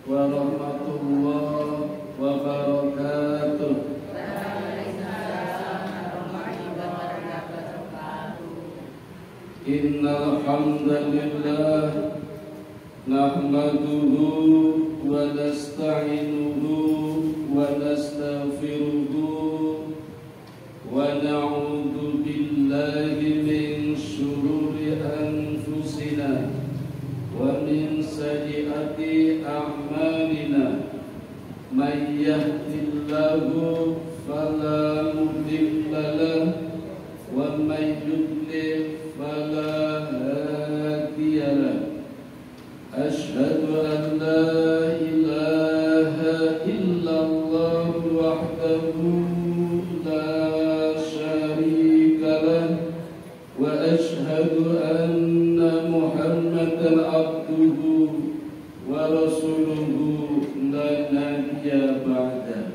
warahmatullahi wabarakatuh. Innal hamdalillah nahmaduhu wa nasta'inuhu wa nastaghfiruhu wa na'udzu billahi min shururi anfusina wa min sayyiati a'malina. May yahdihillahu fala mudilla lahu wa may yudlil fala hadiya lahu. Asyhadu an la ilaha illallah wahdahu la syarika lahu wa asyhadu anna Muhammadan abduhu wa rasuluhu la nabiyya ba'da.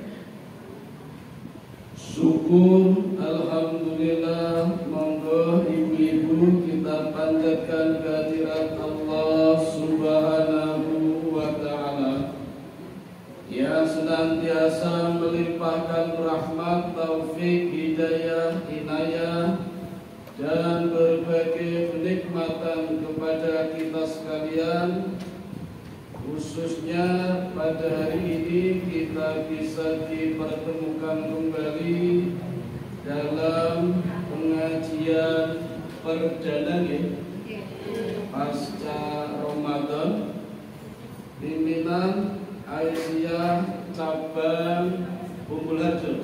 Syukur alhamdulillah, monggo ibu-ibu kita panjatkan kehadirat Allah Subhanahu wa ta'ala yang senantiasa melimpahkan rahmat, taufik, hidayah, inayah dan berbagai kenikmatan kepada kita sekalian. Khususnya pada hari ini kita bisa dipertemukan kembali dalam pengajian perdana pasca Ramadan pimpinan Aisyah cabang Bungkul Harjo.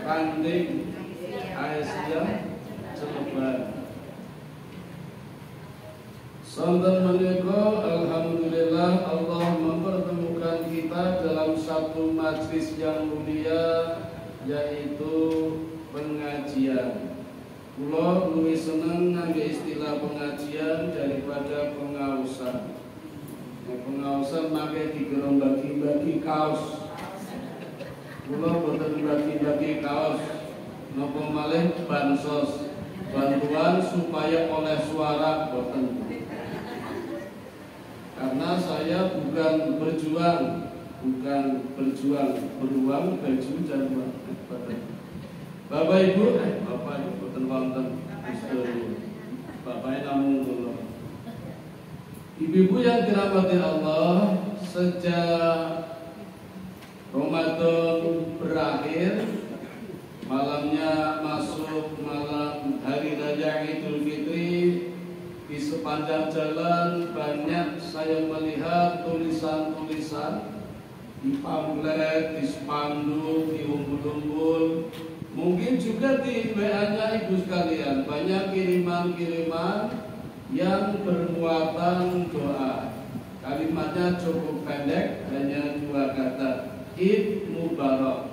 Kanding Aisyah Celeban. Sonten menika alhamdulillah Allah mempertemukan kita dalam satu majlis yang mulia, yaitu pengajian. Kula luwih seneng ngangge istilah pengajian daripada pengausan. Pengausan make digerong bagi-bagi kaos. Kula boten bagi-bagi kaos, napa malih bansos, bantuan supaya oleh suara boten. Karena saya bukan beruang baju dan Bapak Ibu, Bapak Ibu boten wonten Bapak namung kula. Ibu-ibu yang dirahmati Allah, sejak Ramadan berakhir, malamnya masuk malam hari raya Idul Fitri, di sepanjang jalan banyak saya melihat tulisan-tulisan di pamflet, di spanduk, di umbul-umbul, mungkin juga di WA-nya ibu sekalian, banyak kiriman-kiriman yang bermuatan doa. Kalimatnya cukup pendek, hanya 2 kata, Id Mubarak.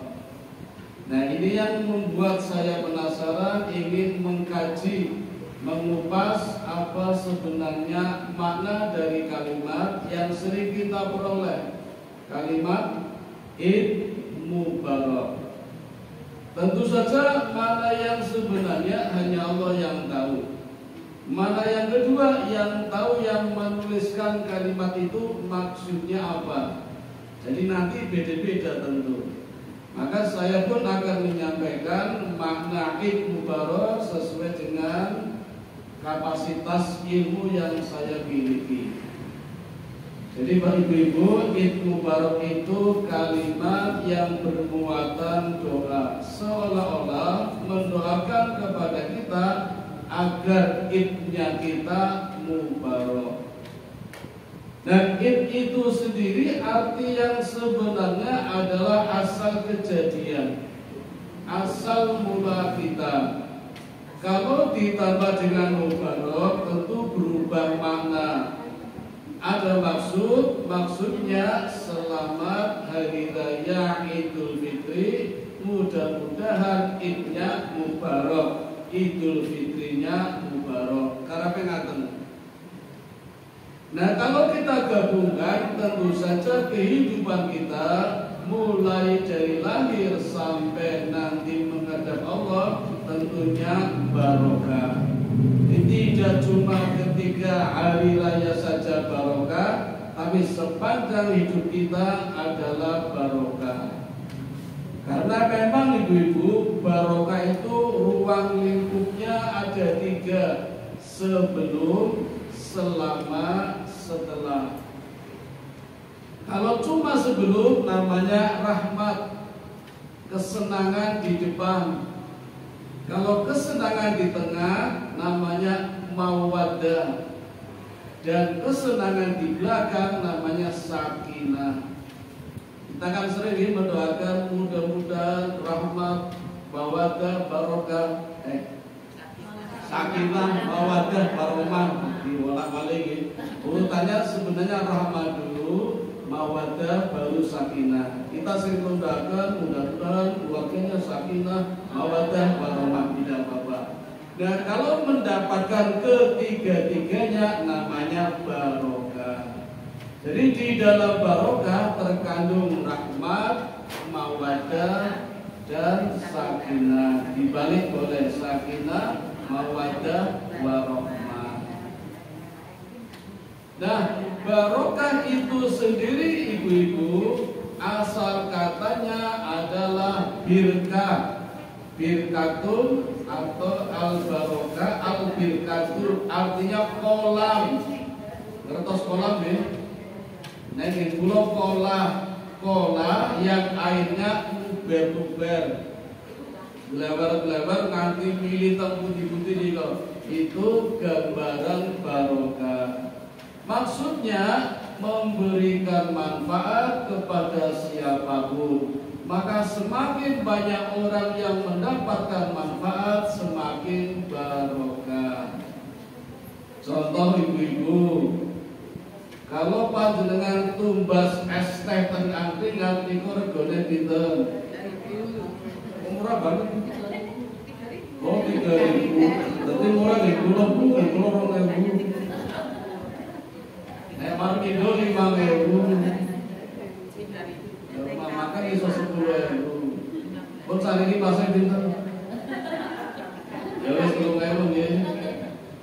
Nah, ini yang membuat saya penasaran, ingin mengkaji, mengupas apa sebenarnya makna dari kalimat yang sering kita peroleh, kalimat Id Mubarak. Tentu saja makna yang sebenarnya hanya Allah yang tahu. Mana yang kedua, yang tahu yang menuliskan kalimat itu maksudnya apa. Jadi nanti beda-beda tentu. Maka saya pun akan menyampaikan makna Id Mubarak sesuai dengan kapasitas ilmu yang saya miliki. Jadi Bapak Ibu, Id Mubarak itu kalimat yang bermuatan doa, seolah-olah mendoakan kepada kita agar Id-nya kita mubarak. Dan Id itu sendiri arti yang sebenarnya adalah asal kejadian, asal mula kita. Kalau ditambah dengan mubarak tentu berubah makna. Ada maksudnya selamat hari raya Idul Fitri, mudah-mudahan Idnya mubarak, Idul Fitrinya mubarak. Karepe ngaten. Nah, kalau kita gabungkan, tentu saja kehidupan kita mulai dari lahir sampai nanti menghadap Allah tentunya barokah. Tidak cuma ketika 3 hari raya saja barokah, tapi sepanjang hidup kita adalah barokah. Karena memang ibu-ibu, barokah itu ruang lingkupnya ada 3: sebelum, selama, setelah. Kalau cuma sebelum namanya rahmat, kesenangan di depan. Kalau kesenangan di tengah namanya mawaddah. Dan kesenangan di belakang namanya sakinah. Kita kan sering mendoakan mudah-mudahan rahmat, mawaddah, barokah, sakinah, mawaddah, barokah. Diulang-ulang. Urutannya sebenarnya rahmat dulu, mawaddah, baru sakinah. Kita sering mendoakan mudah-mudahan keluarganya sakinah, mawaddah, barokah, tidak apa-apa. Nah, kalau mendapatkan ketiga-tiganya namanya barokah. Jadi di dalam barokah terkandung rahmat, mawaddah, dan sakinah. Dibalik oleh sakinah, mawaddah, warahmah. Nah, barokah itu sendiri ibu-ibu asal katanya adalah birkah. Birkatun atau al-barokah, al-birkatun artinya kolam. Ngertos kolam ya? Nah ini pulau kola yang airnya uber-uber, belebar-belebar nganti militan putih-putih nih kok. Itu gambaran barokah. Maksudnya memberikan manfaat kepada siapapun. Maka semakin banyak orang yang mendapatkan manfaat, semakin barokah. Contoh ibu-ibu, kalau panjenengan tumbas es teh teng angkringan niku regane pinten? Murah banget. Oh 3.000. Dadi murah nggih kula pun 2.000. Nek marmindo 5.000. Makan iso 10.000. Pun sakniki pasang pinten? Ya wis 3.000 nggih.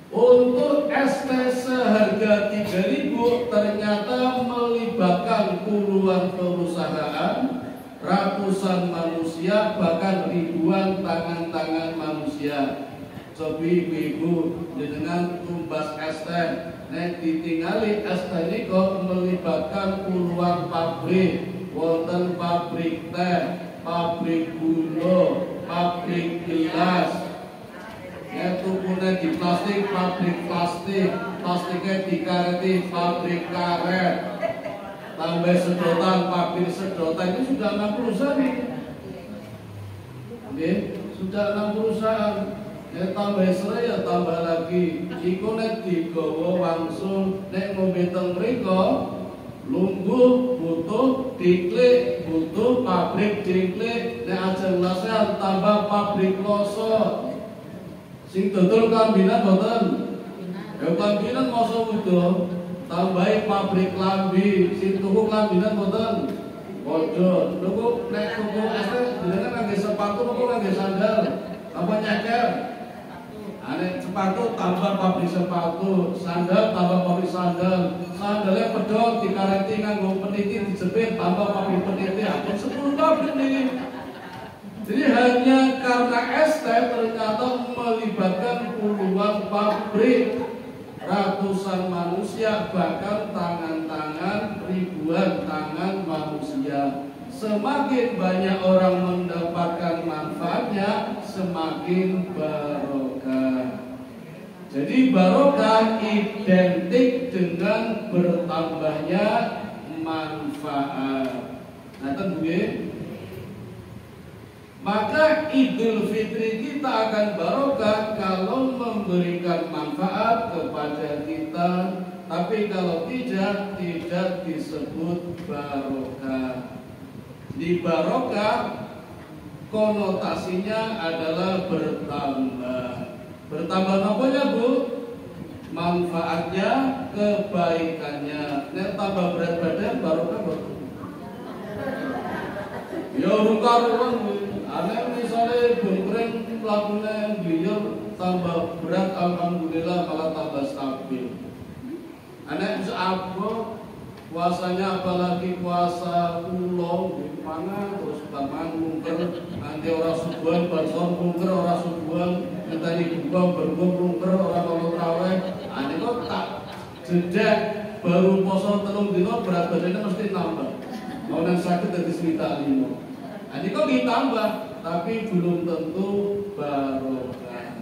Untuk es teh seharga 3.000 ternyata melibatkan puluhan perusahaan, ratusan manusia, bahkan ribuan tangan-tangan manusia. Coba ibu-ibu dengan tumbas es teh, nek ditingali es teh ini kok melibatkan puluhan pabrik. Wonten pabrik teh, pabrik gula, pabrik gelas. Ya tukune di plastik, pabrik plastik, plastiknya dikareti, pabrik karet, tambah sedotan, pabrik sedotan, itu sudah 6 perusahaan ini. Oke, sudah 6 perusahaan. Ya tambah serai ya tambah lagi. Iku nek digawa langsung nek ngombe teng mriko, lungguh butuh diklik, butuh pabrik diklik, nek ajeng lasehan tambah pabrik loso. Sing dodol kambinan boten. Ya kambinan masa udo tambahi pabrik lambi, sing tuku kambinan boten. Padha. Tuku nek tuku es jenengan ngangge sepatu apa ngangge sandal? Apa nyeker? Ane sepatu tambah pabrik sepatu, sandal tambah pabrik sandal. Sandalnya pedot dikareti nganggo peniti dijepit tambah pabrik peniti. Apa 10 pabrik nih. Jadi hanya karena es teh ternyata melibatkan puluhan pabrik, ratusan manusia, bahkan tangan-tangan, ribuan tangan manusia. Semakin banyak orang mendapatkan manfaatnya, semakin barokah. Jadi barokah identik dengan bertambahnya manfaat. Nah, tentu maka Idul Fitri kita akan barokah kalau memberikan manfaat kepada kita. Tapi kalau tidak disebut barokah. Di barokah konotasinya adalah bertambah. Bertambah apanya Bu? Manfaatnya, kebaikannya. Nek tambah berat badan barokah betul. Ya ruka-rukan aneh misalnya bengkring pelakunya beliau tambah berat, alhamdulillah malah tambah stabil. Anak bisa apa? Puasanya apalagi puasa ulo, mana terus taman mungker, nanti orang subuhan, banson mungker, orang subuhan, nanti buka berbuka mungker, orang kalau terawih, ini kok tak jeda baru poso telung dino berat badannya mesti nambah. Mau yang sakit dari sekitar 5. Ini kok ditambah, tapi belum tentu barokah.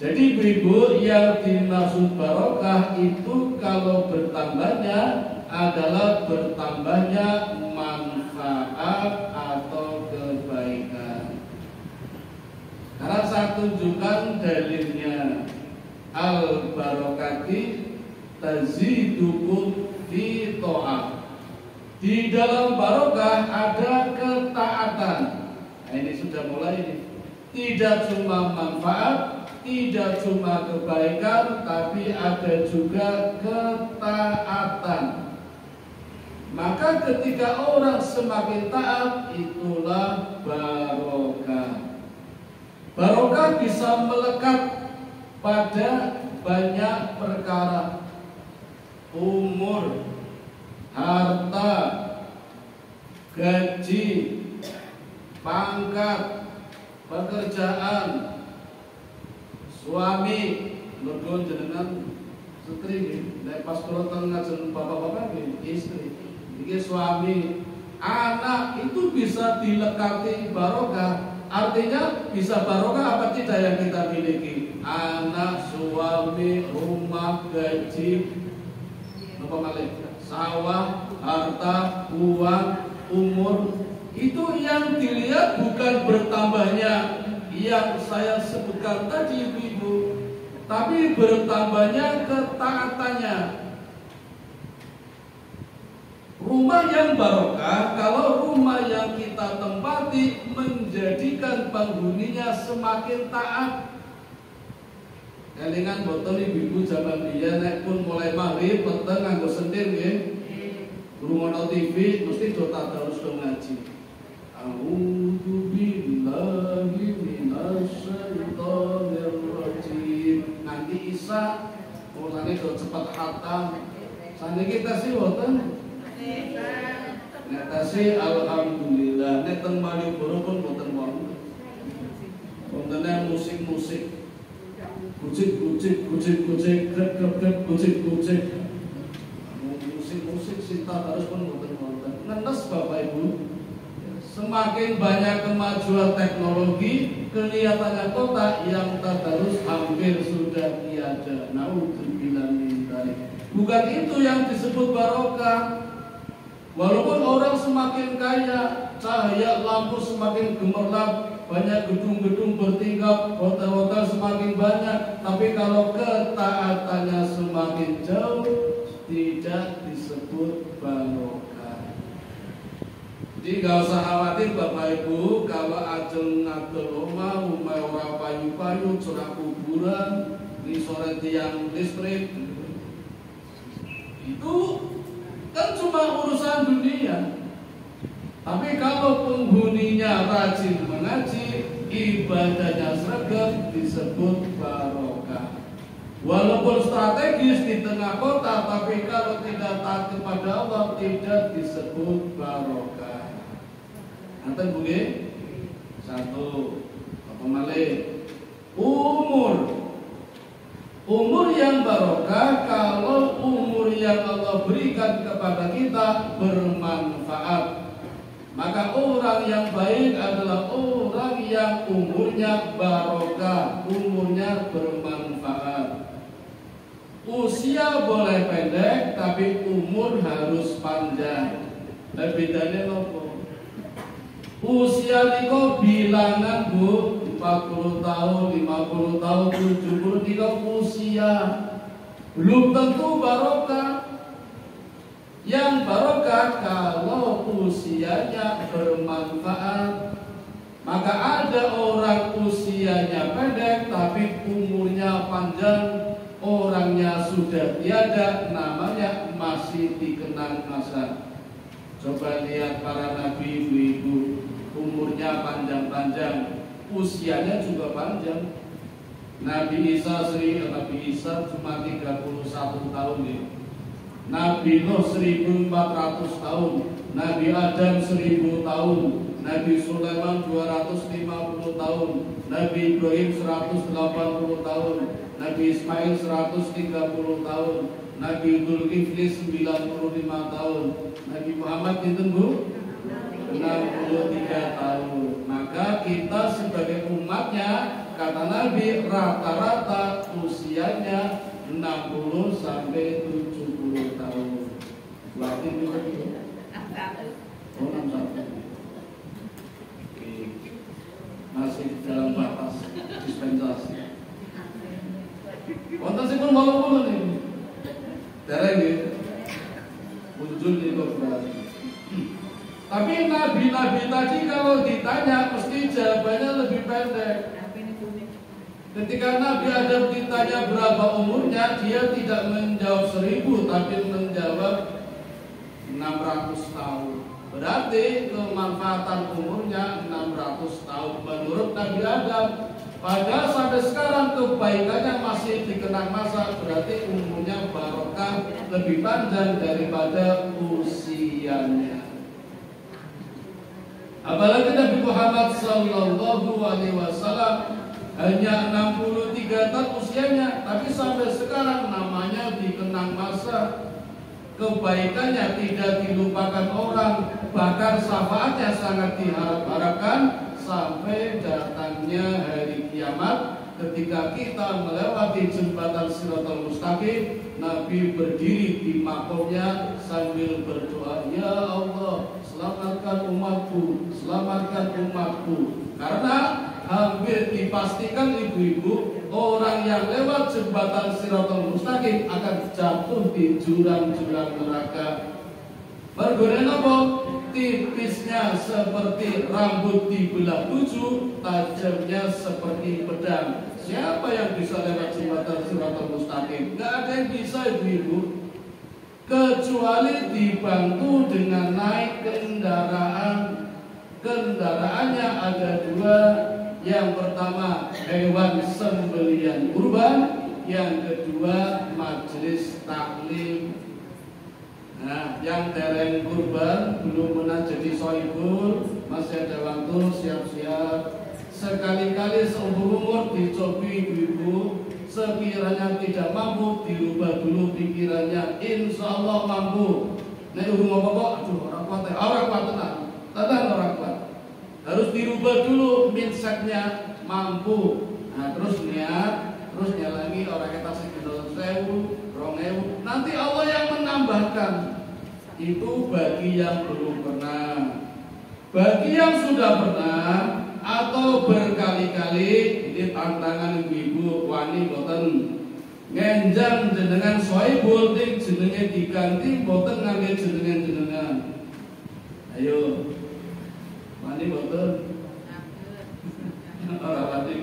Jadi ibu yang dimaksud barokah itu kalau bertambahnya adalah bertambahnya manfaat atau kebaikan. Karena saya tunjukkan dalilnya al-barokati tazidukum fi ta'ah. Di dalam barokah ada ketaatan. Nah, ini sudah mulai ini. Tidak cuma manfaat, tidak cuma kebaikan, tapi ada juga ketaatan. Maka ketika orang semakin taat, itulah barokah. Barokah bisa melekat pada banyak perkara. Umur, harta, gaji, pangkat, pekerjaan, suami, mergo jenengan istri, nek pas kula teng ngajeng bapak-bapak istri, iki suami, anak itu bisa dilekati barokah. Artinya bisa barokah apa tidak yang kita miliki? Anak, suami, rumah, gaji, apa malih? Sawah, harta, uang, umur. Itu yang dilihat bukan bertambahnya yang saya sebutkan tadi ibu-ibu, tapi bertambahnya ketaatannya. Rumah yang barokah kalau rumah yang kita tempati menjadikan penghuninya semakin taat. Kelingan boten ibu-ibu zaman biyen nek pun mulai maghrib peteng nganggo sentir nggih. Rungono TV mesti do tadarus do ngaji. A'udzu billahi minasyaitonir rajim. Nanti Isa mulane do cepet khatam. Saniki tasih boten? Nek tasih alhamdulillah. Nek teng Malioboro pun boten wonten. Wonten musik-musik. Kucing, krep, kucing. Musik cinta harus pun boten-boten. Nenes Bapak Ibu. Semakin banyak kemajuan teknologi, kelihatannya kota yang tadarus hampir sudah tiada. Naudzubillah min dzalik. Bukan itu yang disebut barokah. Walaupun orang semakin kaya, cahaya lampu semakin gemerlap, banyak gedung-gedung bertingkat, hotel-hotel semakin banyak, tapi kalau ketaatannya semakin jauh, tidak disebut barokah. Jadi gak usah khawatir Bapak Ibu, kalau ajeng ngadol omah, ora payu-payu, curah kuburan, di sore tiang listrik, itu kan cuma urusan dunia. Tapi kalau penghuninya rajin mengaji, ibadahnya sregep, disebut barokah. Walaupun strategis di tengah kota, tapi kalau tidak taat kepada Allah, tidak disebut barokah. Nanti bunyi satu apa malih? Umur yang barokah kalau umur yang Allah berikan kepada kita bermanfaat. Maka orang yang baik adalah orang yang umurnya barokah, umurnya bermanfaat. Usia boleh pendek, tapi umur harus panjang. Dan bedanya nopo? Usia niko bilangan Bu, 40 tahun, 50 tahun, 70 niko usia. Belum tentu barokah. Yang barokah kalau usianya bermanfaat. Maka ada orang usianya pendek tapi umurnya panjang, orangnya sudah tiada, namanya masih dikenang masa. Coba lihat para nabi ibu-ibu, umurnya panjang-panjang, usianya juga panjang. Nabi Isa cuma 31 tahun tahun nih. Nabi Nuh 1400 tahun, Nabi Adam 1000 tahun, Nabi Sulaiman 250 tahun, Nabi Ibrahim 180 tahun, Nabi Ismail 130 tahun, Nabi Dzulkifli 95 tahun, Nabi Muhammad ditunggu 63 tahun. Maka kita sebagai umatnya, kata Nabi, rata-rata usianya 60 sampai 70 tahun. Berarti itu oh 61. Masih dalam batas dispensasi. Wonten sing pun 80 nih. Dereng nggih. Muncul di berarti. Tapi nabi-nabi tadi kalau ditanya mesti jawabannya lebih pendek. Ketika Nabi Adam ditanya berapa umurnya, dia tidak menjawab 1000 tapi menjawab 600 tahun. Berarti kemanfaatan umurnya 600 tahun menurut Nabi Adam. Padahal sampai sekarang kebaikannya masih dikenang masa, berarti umurnya barokah lebih panjang daripada usianya. Apalagi Nabi Muhammad Sallallahu Alaihi Wasallam hanya 63 tahun usianya, tapi sampai sekarang namanya dikenang masa, kebaikannya tidak dilupakan orang, bahkan syafaatnya sangat diharap-harapkan sampai datangnya hari kiamat. Ketika kita melewati jembatan Shiratal Mustaqim, Nabi berdiri di makomnya sambil berdoa, ya Allah, selamatkan umatku, selamatkan umatku. Karena hampir dipastikan ibu-ibu, orang yang lewat jembatan Shiratal Mustaqim akan jatuh di jurang-jurang neraka. Mergone apa? Tipisnya seperti rambut dibelah 7, tajamnya seperti pedang. Siapa yang bisa lewat jembatan Shiratal Mustaqim? Gak ada yang bisa ibu-ibu, kecuali dibantu dengan naik kendaraan. Kendaraannya ada 2. Yang pertama hewan sembelihan kurban, yang kedua majelis taklim. Nah, yang dereng kurban belum pernah jadi soibul, masih ada waktu, siap-siap. Sekali-kali seumur umur dicobi ibu-ibu. Sekiranya tidak mampu, dirubah dulu pikirannya. Insya Allah mampu. Nek urung apa-apa, aduh orang kuat, orang kuat tenang orang kuat. Harus dirubah dulu mindsetnya, mampu. Nah, terus niat, terus nyalangi orang kita sekitar 1000, 2000. Nanti Allah yang menambahkan. Itu bagi yang belum pernah. Bagi yang sudah pernah atau berkali-kali, ini tantangan ibu-ibu wani boten ngenjang jenengan soibul ting jenenge diganti boten ngangge jenengan. Ayo wani boten ora wani.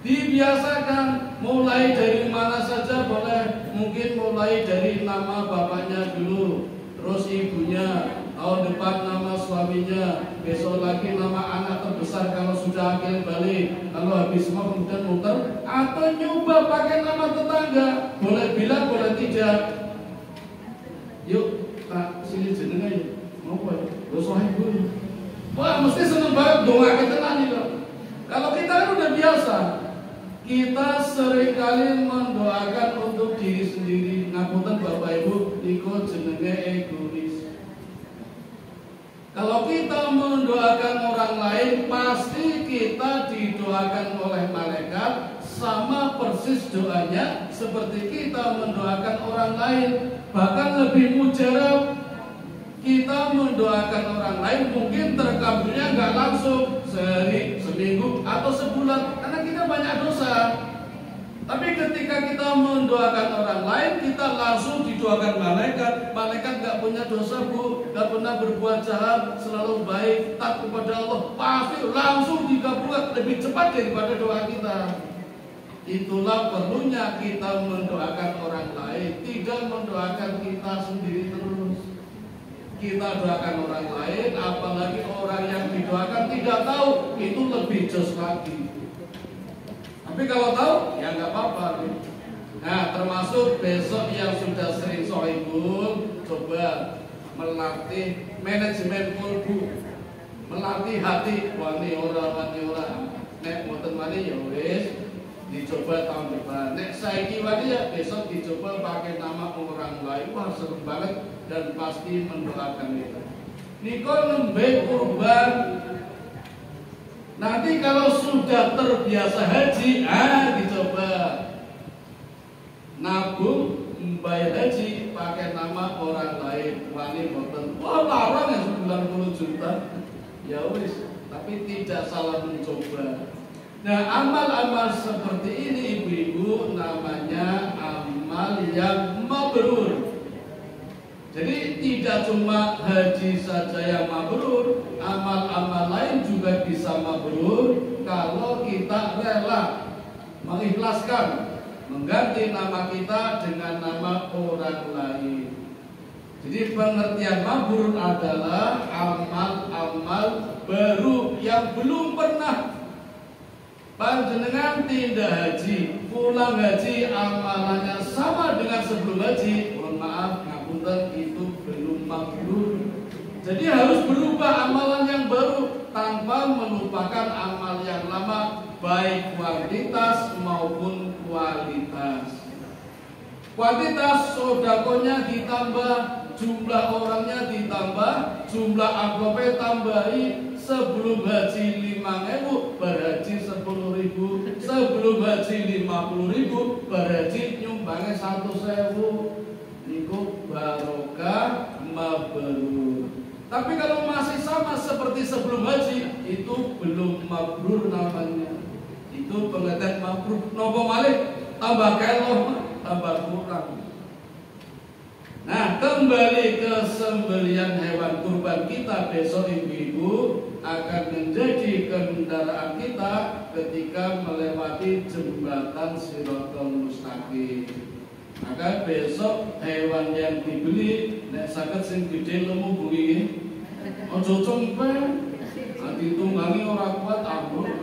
Dibiasakan mulai dari mana saja boleh. Mungkin mulai dari nama bapaknya dulu, terus ibunya, tahun depan nama suaminya, besok lagi nama anak terbesar kalau sudah akil balik, kalau habis semua kemudian muter, atau nyoba pakai nama tetangga, boleh bilang boleh tidak. Yuk, tak sini jenengan ya, mau apa? Lo sohibul. Wah, mesti seneng banget doa kita nanti loh. Kalau kita kan udah biasa, kita seringkali mendoakan untuk diri sendiri. Ngapunten Bapak Ibu, niku jenenge egois. Kalau kita mendoakan orang lain, pasti kita didoakan oleh malaikat sama persis doanya seperti kita mendoakan orang lain. Bahkan lebih mujarab, kita mendoakan orang lain mungkin terkabulnya nggak langsung sehari, seminggu, atau sebulan, karena kita banyak dosa. Tapi ketika kita mendoakan orang lain, kita langsung didoakan malaikat. Malaikat nggak punya dosa bu, nggak pernah berbuat jahat, selalu baik, taat kepada Allah. Pasti langsung dikabulkan lebih cepat daripada doa kita. Itulah perlunya kita mendoakan orang lain, tidak mendoakan kita sendiri terus. Kita doakan orang lain, apalagi orang yang didoakan tidak tahu, itu lebih jos lagi. Tapi kalau tahu, ya nggak apa-apa. Nah, termasuk besok yang sudah sering sohibun, coba melatih manajemen kolbu, melatih hati. Wani ora, nek boten wani ya wis dicoba tahun depan. Nek saiki wani ya besok dicoba pakai nama orang lain. Wah, seru banget dan pasti mendoakan itu. Niko nembe kurban. Nanti kalau sudah terbiasa haji, dicoba nabung membayar haji pakai nama orang lain. Wani boten. Wah, larang ya 90 juta. Ya wis, tapi tidak salah mencoba. Nah, amal-amal seperti ini ibu-ibu namanya amal yang mabrur. Jadi tidak cuma haji saja yang mabrur, amal-amal lain juga bisa mabrur kalau kita rela mengikhlaskan mengganti nama kita dengan nama orang lain. Jadi pengertian mabrur adalah amal-amal baru yang belum pernah panjenengan tindak haji, pulang haji amalannya sama dengan sebelum haji. Mohon maaf, ngapunten, itu belum mabrur. Jadi harus berubah amalan yang baru tanpa melupakan amal yang lama, baik kuantitas maupun kualitas. Kuantitas sodakonya ditambah, jumlah orangnya ditambah, jumlah amplopnya tambahi. Sebelum haji 5.000 berhaji 10.000, sebelum haji 50.000 berhaji nyumbangnya 100.000. Niku barokah mabrur. Tapi kalau masih sama seperti sebelum haji, itu belum mabrur namanya. Itu pengertian mabrur. Nopo malih tambah keloh, tambah kurang. Nah, kembali ke sembelihan hewan kurban kita besok ibu-ibu akan menjadi kendaraan kita ketika melewati jembatan Shiratal Mustaqim. Maka besok hewan yang dibeli nek saged sing gede lemu bungi ojo cempe, ditunggangi ora kuat ambruk.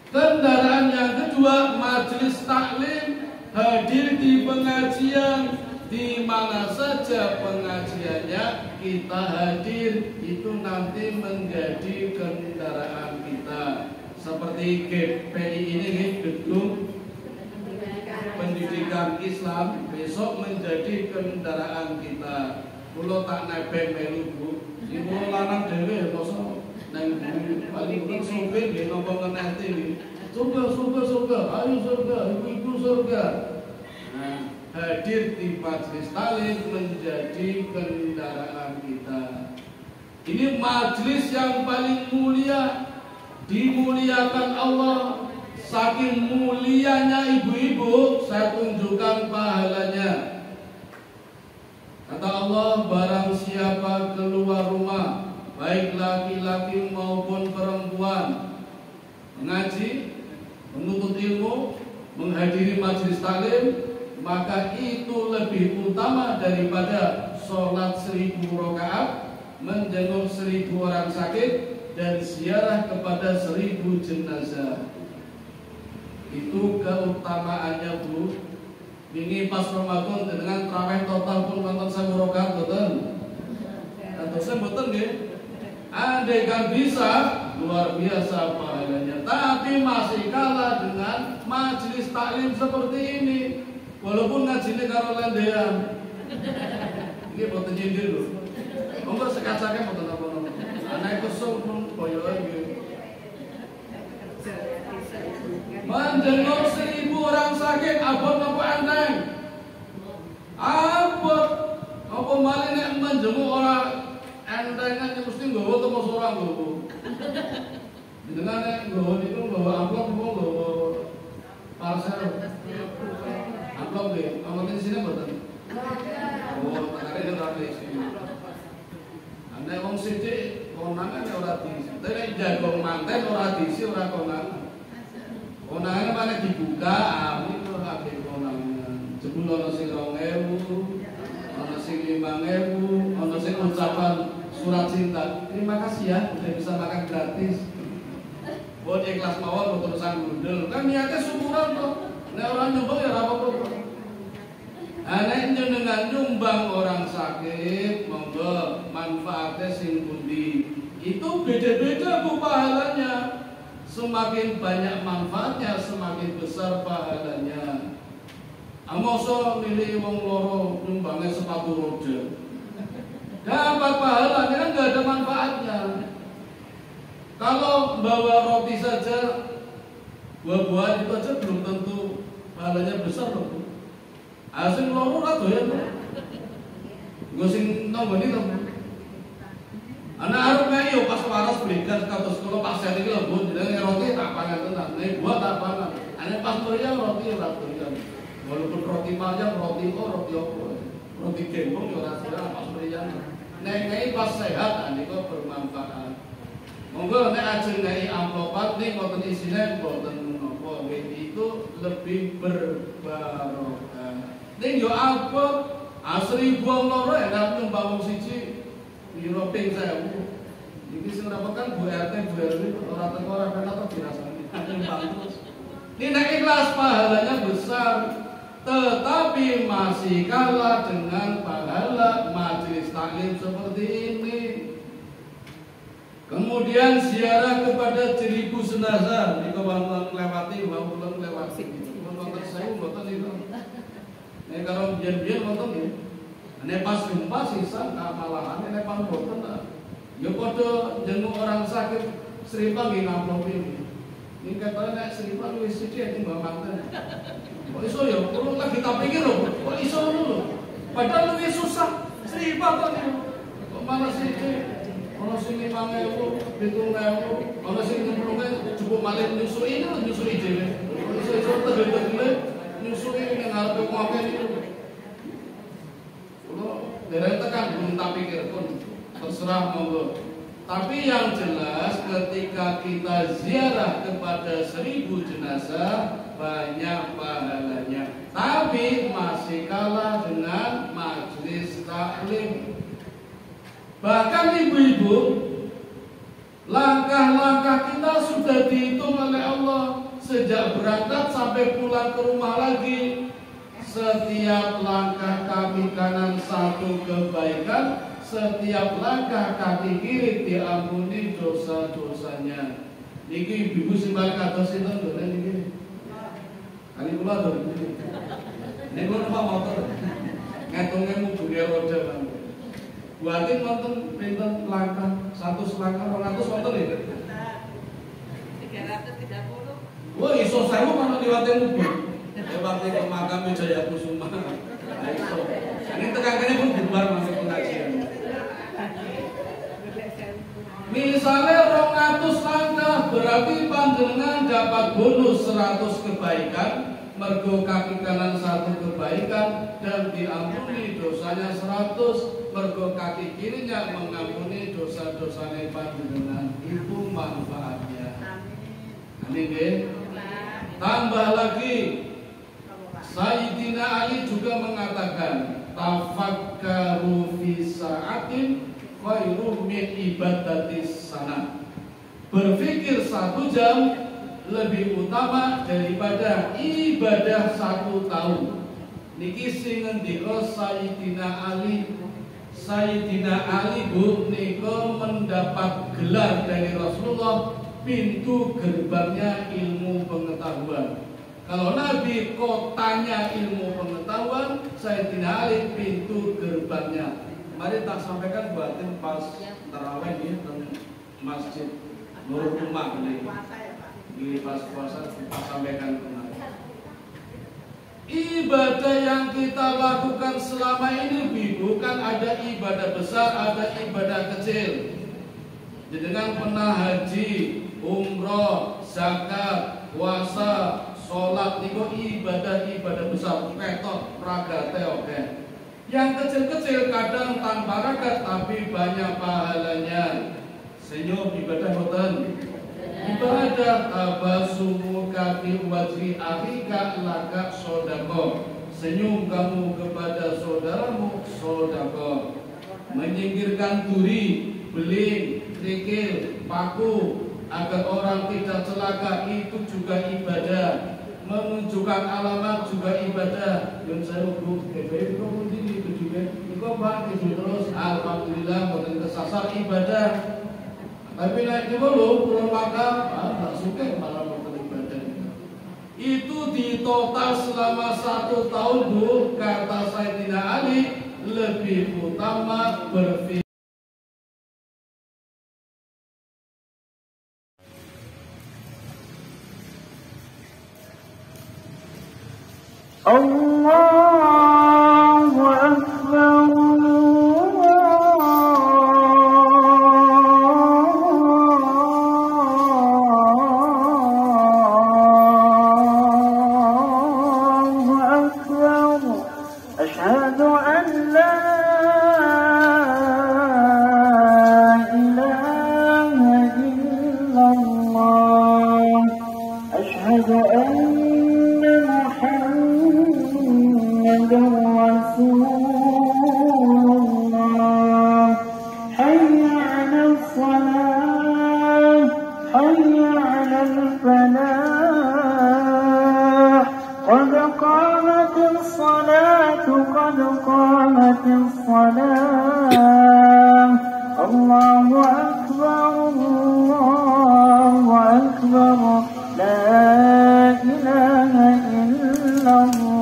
Kendaraan yang kedua majelis taklim, hadir di pengajian, di mana saja pengajiannya kita hadir, itu nanti menjadi kendaraan kita. Seperti GPI ini, Gedung Pendidikan Islam, besok menjadi kendaraan kita. Kulo tak nebeng melu Bu, ibu lanang dhewe mosok nang paling penting sopir nggih napa ngeneti nggih. Surga, ayo surga, ibu-ibu surga. Nah, hadir di majelis taklim menjadi kendaraan kita. Ini majelis yang paling mulia, dimuliakan Allah. Saking mulianya ibu-ibu, saya tunjukkan pahalanya. Kata Allah, barang siapa keluar rumah, baik laki-laki maupun perempuan, mengaji, menuntut ilmu, menghadiri majelis taklim, maka itu lebih utama daripada sholat 1000 rakaat, menjenguk 1000 orang sakit, dan ziarah kepada 1000 jenazah. Itu keutamaannya Bu. Ini pas Ramadan dengan tarawih total pun nonton 1000 rakaat betul. Atau saya betul nggih. Andai kan bisa, luar biasa pahalanya. Tapi masih kalah dengan majelis taklim seperti ini. Walaupun ngajinya karo lendean. Ini boten nyindir lho. Monggo sekacake boten apa-apa. Anak kesel pun koyo iki. Menjenguk 1000 orang sakit abot apa enteng? Abot. Apa malih nek menjenguk orang entengan mesti nggawa terus orang nggawa. Dengan nek nggawa niku nggawa amplop apa nggawa parcel. Amplop nggih. Wonten sini mboten? Oh, takare ora diisi. Nek wong sithik konangan ora diisi. Nek jagong manten ora diisi ora konangan. Konangan mana dibuka, amin loh kabeh konangan. Jebul ana sing 2000, ana sing 5000, ana sing ucapan surat cinta. Terima kasih ya, udah bisa makan gratis. Buat ikhlas mawon urusan gundel. Kan niatnya syukuran toh. Nek orang nyumbang ya ora apa-apa. Nek jenengan nyumbang orang sakit, monggo manfaatnya sing pundi. Itu beda-beda Bu pahalanya. Semakin banyak manfaatnya, semakin besar pahalanya. Amoso milih wong loro nyumbangnya sepatu roda. Dapat pahalanya kan nggak ada manfaatnya. Kalau bawa roti saja, buah-buahan itu aja belum tentu pahalanya besar loh. Asing loro ora doyan. Nggo sing nanggone to. Anak arep kae yo pas waras berikan kados kula pas iki lho Bu, jenenge roti tak pangan tenan, nek buah tak pangan. Ane pas doyan roti ora doyan. Walaupun roti panjang, roti opo. Roti gembong yo ora sira pas doyan. Nek pas sehat niku bermanfaat. Monggo nek ajeng ngai amplopat ning mboten isine mboten napa itu lebih berbarokah. Ning yo apa asri buang loro enak nyumbang wong siji piro ping 1000. Iki sing rapokan Bu RT Bu RW ora teko ora kena to dirasani. Nyumbang terus. Ini nek ikhlas pahalanya besar, tetapi masih kalah dengan pahala majelis taklim seperti ini. Kemudian ziarah kepada 1000 jenazah, niku wonten lewati, wonten lewati. Wonten 1000 mboten niku. Nek karo biyen-biyen wonten nggih. Nek pas gempa sisa malahan nek pas mboten. Ya padha jenguk orang sakit serimpang nggih ngamplopi. Ini katanya nek serimpang wis sithik timbang manten. Kok iso ya? Kulo lagi tak pikir lho, kok iso ngono lho. Padahal luwih susah serimpang to niku. Kok malah sithik. Ono sing 5.000, 7.000, ono sing 10.000 cukup malih nyusui dhewe. Iso tegel-tegel nyusui ning ngarepe wong akeh niku. Kulo dereng tekan belum tak pikir pun terserah monggo. Tapi yang jelas ketika kita ziarah kepada 1000 jenazah banyak pahalanya. Tapi masih kalah dengan majelis taklim. Bahkan ibu-ibu, langkah-langkah kita sudah dihitung oleh Allah sejak berangkat sampai pulang ke rumah lagi. Setiap langkah kaki kanan satu kebaikan, setiap langkah kaki kiri diampuni dosa-dosanya. Niki ibu-ibu simbal kados sinten dolen niki. Kali kula to. Nek kula numpak motor. Ngitunge mubure roda kan. Buatin wonten pinten langkah, 100 langkah, 200 wonten ya? 330. Wah, iso 1000 mana liwate mubur. Liwate ke makam Jaya Kusuma. Iso. Ini tekakane pun bubar masuk pengajian. Misalnya 200 langkah berarti panjenengan dapat bonus 100 kebaikan. Mergo kaki kanan 1 kebaikan dan diampuni dosanya 100. Mergo kaki kirinya mengampuni dosa-dosanya panjenengan. Itu manfaatnya. Amin nggih. Tambah lagi Sayyidina Ali juga mengatakan tafakkaru fi sa'atin khairum min ibadatis sana. Berpikir 1 jam lebih utama daripada ibadah 1 tahun. Niki sing ngendika Sayyidina Ali. Sayyidina Ali Bu niko mendapat gelar dari Rasulullah pintu gerbangnya ilmu pengetahuan. Kalau Nabi kotanya ilmu pengetahuan, Sayyidina Ali pintu gerbangnya. Mari tak sampaikan buatin pas tarawih di Masjid Nurul Umah ini. Di pas puasa kita sampaikan kemarin. Ibadah yang kita lakukan selama ini bukan ada ibadah besar, ada ibadah kecil. Dengan pernah haji, umroh, zakat, puasa, sholat niku ibadah-ibadah besar, ketok ragate oke. Yang kecil-kecil kadang tanpa ragat tapi banyak pahalanya. Senyum ibadah boten. Ibadah tabasumuka fi wajhi akhika laka sodako. Senyum kamu kepada saudaramu sodako. Menyingkirkan duri, beling, kerikil, paku agar orang tidak celaka itu juga ibadah. menunjukkan alamat juga ibadah. Yang saya hubung DPI itu ini juga. Itu Pak itu terus alhamdulillah boten kesasar ibadah. Tapi naik ke bolu pulau makam, tak suka malah boten ibadah. Itu di total selama 1 tahun Bu, kata Sayyidina Ali lebih utama berfikir. Allahu Akbar. Allahu Akbar. Asyhadu an la ilaha illallah. Asyhadu anna Muhammadan Rasulullah. Hayya 'alal salah, hayya 'alal falah. Qad qamatis salatu, qad qamatis salah. Allahu akbar, Allahu akbar. La ilaha illallah.